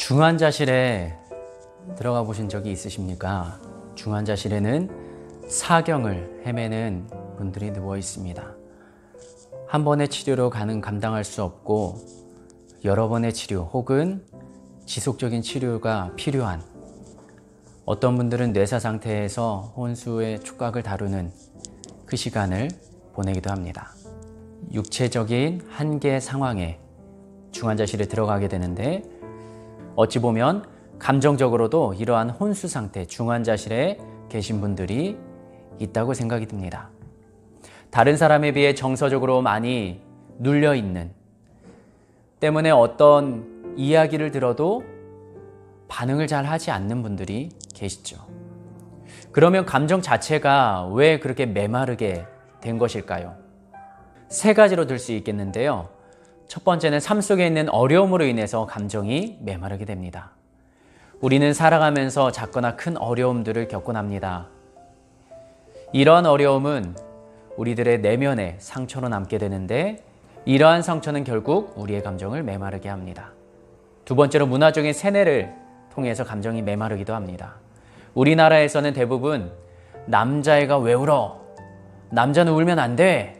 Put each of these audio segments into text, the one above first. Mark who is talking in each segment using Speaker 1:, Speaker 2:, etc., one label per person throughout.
Speaker 1: 중환자실에 들어가 보신 적이 있으십니까? 중환자실에는 사경을 헤매는 분들이 누워 있습니다. 한 번의 치료로 가는 감당할 수 없고 여러 번의 치료 혹은 지속적인 치료가 필요한, 어떤 분들은 뇌사 상태에서 혼수의 촉각을 다루는 그 시간을 보내기도 합니다. 육체적인 한계 상황에 중환자실에 들어가게 되는데, 어찌 보면 감정적으로도 이러한 혼수 상태, 중환자실에 계신 분들이 있다고 생각이 듭니다. 다른 사람에 비해 정서적으로 많이 눌려있는, 때문에 어떤 이야기를 들어도 반응을 잘 하지 않는 분들이 계시죠. 그러면 감정 자체가 왜 그렇게 메마르게 된 것일까요? 세 가지로 들 수 있겠는데요. 첫 번째는 삶 속에 있는 어려움으로 인해서 감정이 메마르게 됩니다. 우리는 살아가면서 작거나 큰 어려움들을 겪곤 합니다. 이러한 어려움은 우리들의 내면에 상처로 남게 되는데, 이러한 상처는 결국 우리의 감정을 메마르게 합니다. 두 번째로 문화적인 세뇌를 통해서 감정이 메마르기도 합니다. 우리나라에서는 대부분 남자애가 왜 울어? 남자는 울면 안 돼.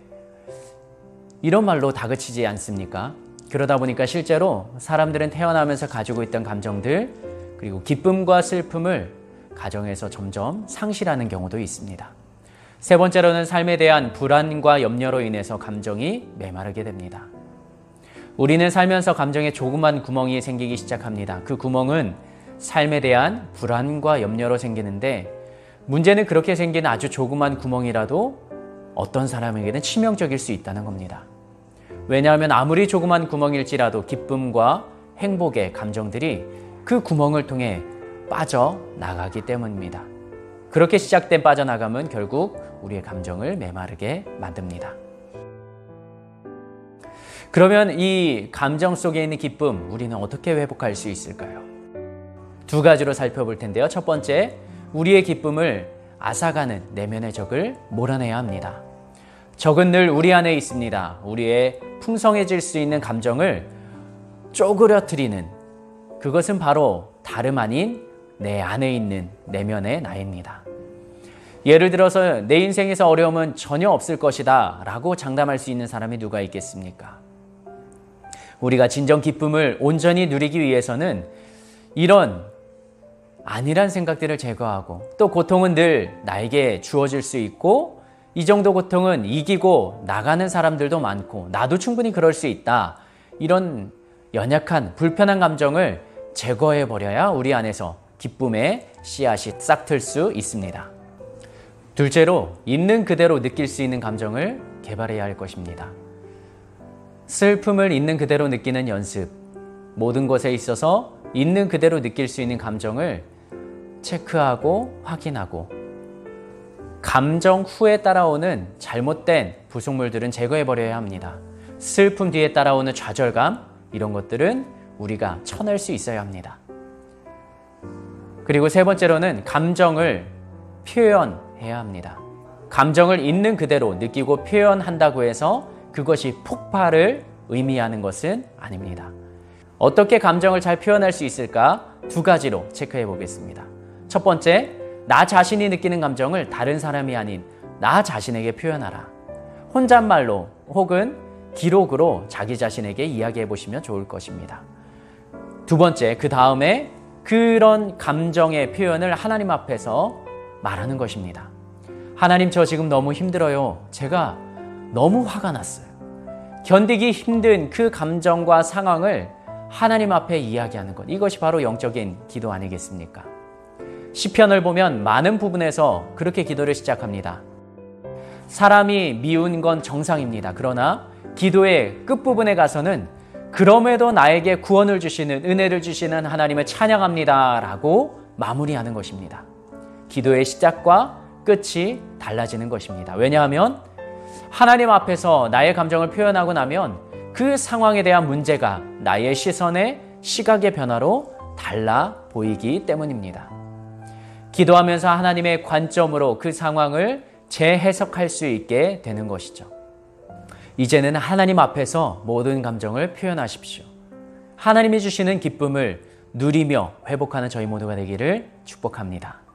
Speaker 1: 이런 말로 다그치지 않습니까? 그러다 보니까 실제로 사람들은 태어나면서 가지고 있던 감정들, 그리고 기쁨과 슬픔을 가정에서 점점 상실하는 경우도 있습니다. 세 번째로는 삶에 대한 불안과 염려로 인해서 감정이 메마르게 됩니다. 우리는 살면서 감정에 조그만 구멍이 생기기 시작합니다. 그 구멍은 삶에 대한 불안과 염려로 생기는데, 문제는 그렇게 생긴 아주 조그만 구멍이라도 어떤 사람에게는 치명적일 수 있다는 겁니다. 왜냐하면 아무리 조그만 구멍일지라도 기쁨과 행복의 감정들이 그 구멍을 통해 빠져나가기 때문입니다. 그렇게 시작된 빠져나감은 결국 우리의 감정을 메마르게 만듭니다. 그러면 이 감정 속에 있는 기쁨, 우리는 어떻게 회복할 수 있을까요? 두 가지로 살펴볼 텐데요. 첫 번째, 우리의 기쁨을 앗아가는 내면의 적을 몰아내야 합니다. 적은 늘 우리 안에 있습니다. 우리의 풍성해질 수 있는 감정을 쪼그려뜨리는, 그것은 바로 다름 아닌 내 안에 있는 내면의 나입니다. 예를 들어서 내 인생에서 어려움은 전혀 없을 것이다 라고 장담할 수 있는 사람이 누가 있겠습니까? 우리가 진정 기쁨을 온전히 누리기 위해서는 이런 아니란 생각들을 제거하고, 또 고통은 늘 나에게 주어질 수 있고, 이 정도 고통은 이기고 나가는 사람들도 많고 나도 충분히 그럴 수 있다, 이런 연약한 불편한 감정을 제거해 버려야 우리 안에서 기쁨의 씨앗이 싹틀 수 있습니다. 둘째로, 있는 그대로 느낄 수 있는 감정을 개발해야 할 것입니다. 슬픔을 있는 그대로 느끼는 연습, 모든 것에 있어서 있는 그대로 느낄 수 있는 감정을 체크하고 확인하고, 감정 후에 따라오는 잘못된 부속물들은 제거해버려야 합니다. 슬픔 뒤에 따라오는 좌절감, 이런 것들은 우리가 쳐낼 수 있어야 합니다. 그리고 세 번째로는 감정을 표현해야 합니다. 감정을 있는 그대로 느끼고 표현한다고 해서 그것이 폭발을 의미하는 것은 아닙니다. 어떻게 감정을 잘 표현할 수 있을까? 두 가지로 체크해 보겠습니다. 첫 번째, 나 자신이 느끼는 감정을 다른 사람이 아닌 나 자신에게 표현하라. 혼잣말로 혹은 기록으로 자기 자신에게 이야기해 보시면 좋을 것입니다. 두 번째, 그 다음에 그런 감정의 표현을 하나님 앞에서 말하는 것입니다. 하나님, 저 지금 너무 힘들어요. 제가 너무 화가 났어요. 견디기 힘든 그 감정과 상황을 하나님 앞에 이야기하는 것, 이것이 바로 영적인 기도 아니겠습니까? 시편을 보면 많은 부분에서 그렇게 기도를 시작합니다. 사람이 미운 건 정상입니다. 그러나 기도의 끝부분에 가서는 그럼에도 나에게 구원을 주시는, 은혜를 주시는 하나님을 찬양합니다 라고 마무리하는 것입니다. 기도의 시작과 끝이 달라지는 것입니다. 왜냐하면 하나님 앞에서 나의 감정을 표현하고 나면 그 상황에 대한 문제가 나의 시선의 시각의 변화로 달라 보이기 때문입니다. 기도하면서 하나님의 관점으로 그 상황을 재해석할 수 있게 되는 것이죠. 이제는 하나님 앞에서 모든 감정을 표현하십시오. 하나님이 주시는 기쁨을 누리며 회복하는 저희 모두가 되기를 축복합니다.